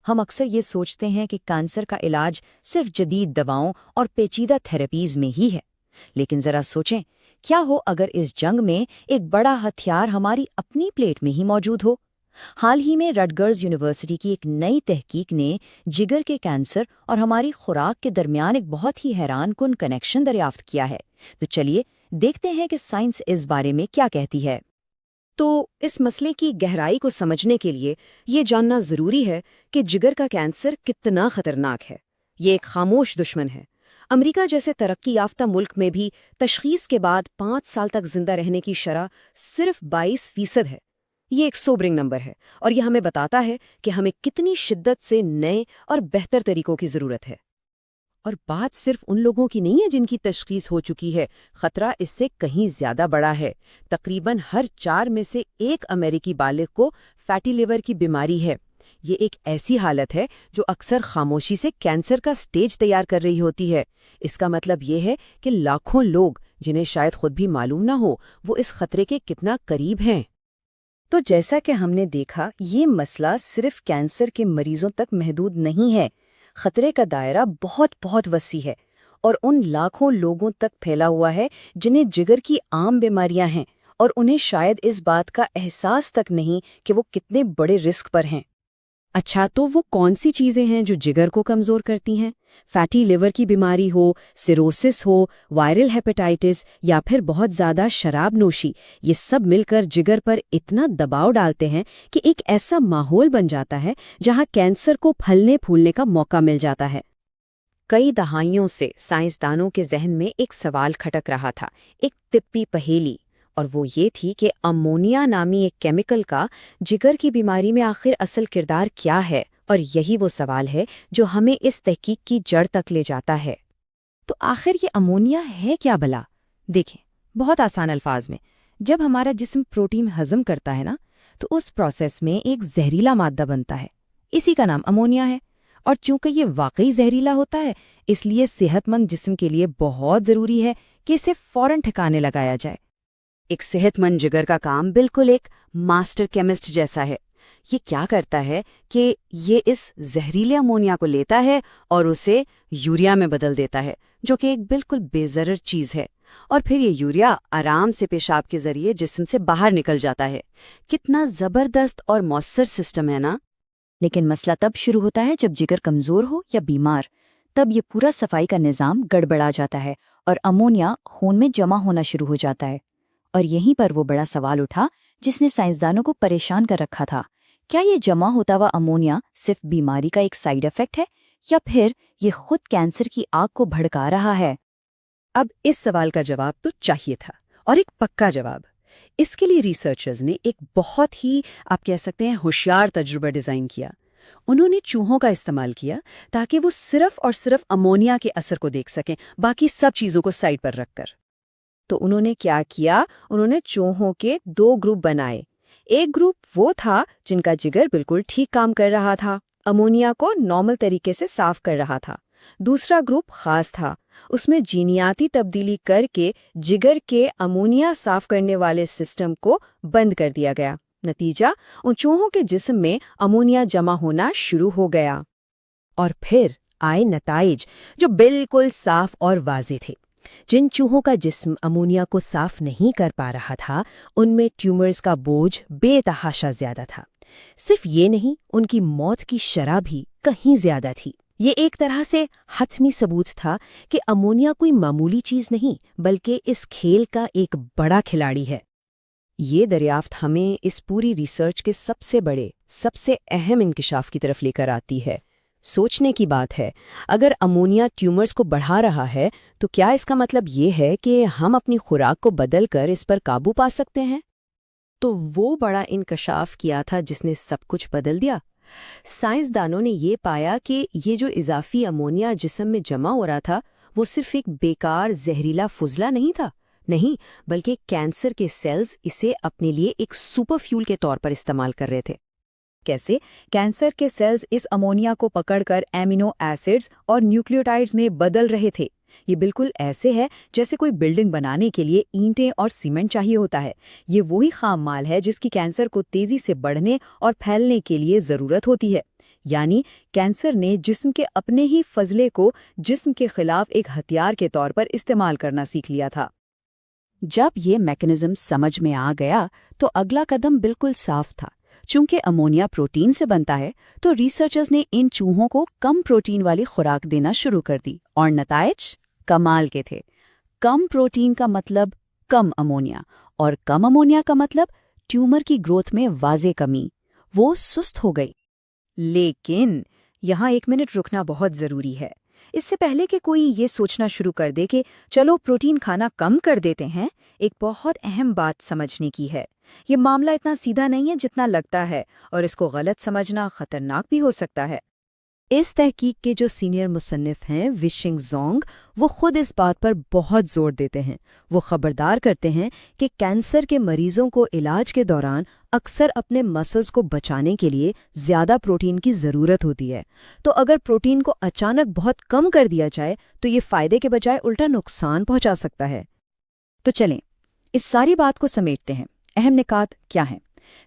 ہم اکثر یہ سوچتے ہیں کہ کینسر کا علاج صرف جدید دواؤں اور پیچیدہ تھراپیز میں ہی ہے، لیکن ذرا سوچیں، کیا ہو اگر اس جنگ میں ایک بڑا ہتھیار ہماری اپنی پلیٹ میں ہی موجود ہو؟ حال ہی میں رٹگرز یونیورسٹی کی ایک نئی تحقیق نے جگر کے کینسر اور ہماری خوراک کے درمیان ایک بہت ہی حیران کن کنیکشن دریافت کیا ہے۔ تو چلیے دیکھتے ہیں کہ سائنس اس بارے میں کیا کہتی ہے۔ تو اس مسئلے کی گہرائی کو سمجھنے کے لیے یہ جاننا ضروری ہے کہ جگر کا کینسر کتنا خطرناک ہے۔ یہ ایک خاموش دشمن ہے۔ امریکہ جیسے ترقی یافتہ ملک میں بھی تشخیص کے بعد 5 سال تک زندہ رہنے کی شرح صرف 22% ہے۔ یہ ایک سوبرنگ نمبر ہے، اور یہ ہمیں بتاتا ہے کہ ہمیں کتنی شدت سے نئے اور بہتر طریقوں کی ضرورت ہے۔ اور بات صرف ان لوگوں کی نہیں ہے جن کی تشخیص ہو چکی ہے، خطرہ اس سے کہیں زیادہ بڑا ہے۔ تقریباً ہر 4 میں سے 1 امریکی بالغ کو فیٹی لیور کی بیماری ہے۔ یہ ایک ایسی حالت ہے جو اکثر خاموشی سے کینسر کا سٹیج تیار کر رہی ہوتی ہے۔ اس کا مطلب یہ ہے کہ لاکھوں لوگ جنہیں شاید خود بھی معلوم نہ ہو، وہ اس خطرے کے کتنا قریب ہیں۔ تو جیسا کہ ہم نے دیکھا، یہ مسئلہ صرف کینسر کے مریضوں تک محدود نہیں ہے۔ خطرے کا دائرہ بہت بہت وسیع ہے اور ان لاکھوں لوگوں تک پھیلا ہوا ہے جنہیں جگر کی عام بیماریاں ہیں اور انہیں شاید اس بات کا احساس تک نہیں کہ وہ کتنے بڑے رسک پر ہیں۔ اچھا، تو وہ کون سی چیزیں ہیں جو جگر کو کمزور کرتی ہیں؟ فیٹی لیور کی بیماری ہو، سیروسس ہو، وائرل ہیپیٹائٹس یا پھر بہت زیادہ شراب نوشی، یہ سب مل کر جگر پر اتنا دباؤ ڈالتے ہیں کہ ایک ایسا ماحول بن جاتا ہے جہاں کینسر کو پھلنے پھولنے کا موقع مل جاتا ہے۔ کئی دہائیوں سے سائنسدانوں کے ذہن میں ایک سوال کھٹک رہا تھا، ایک طبی پہیلی، اور وہ یہ تھی کہ امونیا نامی ایک کیمیکل کا جگر کی بیماری میں آخر اصل کردار کیا ہے، اور یہی وہ سوال ہے جو ہمیں اس تحقیق کی جڑ تک لے جاتا ہے۔ تو آخر یہ امونیا ہے کیا بلا؟ دیکھیں، بہت آسان الفاظ میں، جب ہمارا جسم پروٹین ہضم کرتا ہے نا، تو اس پروسیس میں ایک زہریلا مادہ بنتا ہے، اسی کا نام امونیا ہے۔ اور چونکہ یہ واقعی زہریلا ہوتا ہے، اس لیے صحت مند جسم کے لیے بہت ضروری ہے کہ اسے فوراً ٹھکانے لگایا جائے۔ ایک صحت مند جگر کا کام بالکل ایک ماسٹر کیمسٹ جیسا ہے۔ یہ کیا کرتا ہے کہ یہ اس زہریلے امونیا کو لیتا ہے اور اسے یوریا میں بدل دیتا ہے، جو کہ ایک بالکل بے ضرر چیز ہے، اور پھر یہ یوریا آرام سے پیشاب کے ذریعے جسم سے باہر نکل جاتا ہے۔ کتنا زبردست اور مؤثر سسٹم ہے نا؟ لیکن مسئلہ تب شروع ہوتا ہے جب جگر کمزور ہو یا بیمار۔ تب یہ پورا صفائی کا نظام گڑبڑا جاتا ہے اور امونیا خون میں جمع ہونا شروع ہو جاتا ہے۔ اور یہیں پر وہ بڑا سوال اٹھا جس نے سائنسدانوں کو پریشان کر رکھا تھا۔ کیا یہ جمع ہوتا ہوا امونیا صرف بیماری کا ایک سائیڈ ایفیکٹ ہے، یا پھر یہ خود کینسر کی آگ کو بھڑکا رہا ہے؟ اب اس سوال کا جواب تو چاہیے تھا، اور ایک پکا جواب۔ اس کے لیے ریسرچرز نے ایک بہت ہی، آپ کہہ سکتے ہیں، ہوشیار تجربہ ڈیزائن کیا۔ انہوں نے چوہوں کا استعمال کیا تاکہ وہ صرف اور صرف امونیا کے اثر کو دیکھ سکیں، باقی سب چیزوں کو سائڈ پر رکھ کر۔ تو انہوں نے کیا کیا؟ انہوں نے چوہوں کے 2 گروپ بنائے۔ ایک گروپ وہ تھا جن کا جگر بالکل ٹھیک کام کر رہا تھا، امونیا کو نارمل طریقے سے صاف کر رہا تھا۔ دوسرا گروپ خاص تھا، اس میں جینیاتی تبدیلی کر کے جگر کے امونیا صاف کرنے والے سسٹم کو بند کر دیا گیا۔ نتیجہ، ان چوہوں کے جسم میں امونیا جمع ہونا شروع ہو گیا۔ اور پھر آئے نتائج جو بالکل صاف اور واضح تھے۔ جن چوہوں کا جسم امونیا کو صاف نہیں کر پا رہا تھا، ان میں ٹیومرز کا بوجھ بے تحاشا زیادہ تھا۔ صرف یہ نہیں، ان کی موت کی شرح بھی کہیں زیادہ تھی۔ یہ ایک طرح سے حتمی ثبوت تھا کہ امونیا کوئی معمولی چیز نہیں، بلکہ اس کھیل کا ایک بڑا کھلاڑی ہے۔ یہ دریافت ہمیں اس پوری ریسرچ کے سب سے بڑے، سب سے اہم انکشاف کی طرف لے کر آتی ہے۔ سوچنے کی بات ہے، اگر امونیا ٹیومرز کو بڑھا رہا ہے تو کیا اس کا مطلب یہ ہے کہ ہم اپنی خوراک کو بدل کر اس پر قابو پا سکتے ہیں؟ تو وہ بڑا انکشاف کیا تھا جس نے سب کچھ بدل دیا۔ سائنسدانوں نے یہ پایا کہ یہ جو اضافی امونیا جسم میں جمع ہو رہا تھا، وہ صرف ایک بیکار زہریلا فضلہ نہیں تھا، نہیں، بلکہ کینسر کے سیلز اسے اپنے لیے ایک سپر فیول کے طور پر استعمال کر رہے تھے۔ کیسے؟ کینسر کے سیلز اس امونیا کو پکڑ کر ایمینو ایسڈز اور نیوکلیوٹائڈز میں بدل رہے تھے۔ یہ بالکل ایسے ہے جیسے کوئی بلڈنگ بنانے کے لیے اینٹیں اور سیمنٹ چاہیے ہوتا ہے۔ یہ وہی خام مال ہے جس کی کینسر کو تیزی سے بڑھنے اور پھیلنے کے لیے ضرورت ہوتی ہے۔ یعنی کینسر نے جسم کے اپنے ہی فضلے کو جسم کے خلاف ایک ہتھیار کے طور پر استعمال کرنا سیکھ لیا تھا۔ جب یہ میکانزم سمجھ میں آ گیا تو اگلا قدم بالکل صاف تھا۔ چونکہ امونیا پروٹین سے بنتا ہے تو ریسرچرز نے ان چوہوں کو کم پروٹین والی خوراک دینا شروع کر دی، اور نتائج کمال کے تھے۔ کم پروٹین کا مطلب کم امونیا، اور کم امونیا کا مطلب ٹیومر کی گروتھ میں واضح کمی۔ وہ سست ہو گئی۔ لیکن یہاں 1 منٹ رکنا بہت ضروری ہے۔ اس سے پہلے کہ کوئی یہ سوچنا شروع کر دے کہ چلو پروٹین کھانا کم کر دیتے ہیں، ایک بہت اہم بات سمجھنے کی ہے۔ یہ معاملہ اتنا سیدھا نہیں ہے جتنا لگتا ہے، اور اس کو غلط سمجھنا خطرناک بھی ہو سکتا ہے۔ اس تحقیق کے جو سینئر مصنف ہیں وشنگ زونگ، وہ خود اس بات پر بہت زور دیتے ہیں۔ وہ خبردار کرتے ہیں کہ کینسر کے مریضوں کو علاج کے دوران اکثر اپنے مسلز کو بچانے کے لیے زیادہ پروٹین کی ضرورت ہوتی ہے۔ تو اگر پروٹین کو اچانک بہت کم کر دیا جائے تو یہ فائدے کے بجائے الٹا نقصان پہنچا سکتا ہے۔ تو چلیں اس ساری بات کو سمیٹتے ہیں۔ اہم نکات کیا ہیں؟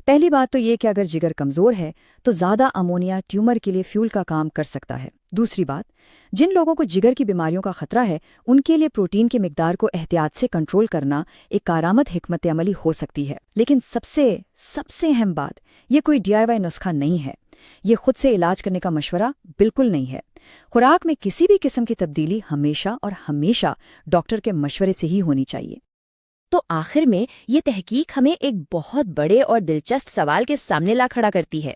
پہلی بات تو یہ کہ اگر جگر کمزور ہے تو زیادہ امونیا ٹیومر کے لیے فیول کا کام کر سکتا ہے۔ دوسری بات، جن لوگوں کو جگر کی بیماریوں کا خطرہ ہے ان کے لیے پروٹین کی مقدار کو احتیاط سے کنٹرول کرنا ایک کارآمد حکمت عملی ہو سکتی ہے۔ لیکن سب سے اہم بات، یہ کوئی DIY نسخہ نہیں ہے۔ یہ خود سے علاج کرنے کا مشورہ بالکل نہیں ہے۔ خوراک میں کسی بھی قسم کی تبدیلی ہمیشہ ڈاکٹر کے مشورے سے ہی ہونی چاہیے۔ تو آخر میں یہ تحقیق ہمیں ایک بہت بڑے اور دلچسپ سوال کے سامنے لا کھڑا کرتی ہے۔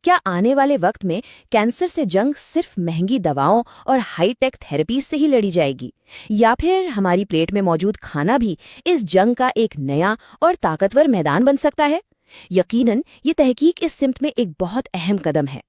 کیا آنے والے وقت میں کینسر سے جنگ صرف مہنگی دواؤں اور ہائی ٹیک تھراپیز سے ہی لڑی جائے گی، یا پھر ہماری پلیٹ میں موجود کھانا بھی اس جنگ کا ایک نیا اور طاقتور میدان بن سکتا ہے؟ یقیناً یہ تحقیق اس سمت میں ایک بہت اہم قدم ہے۔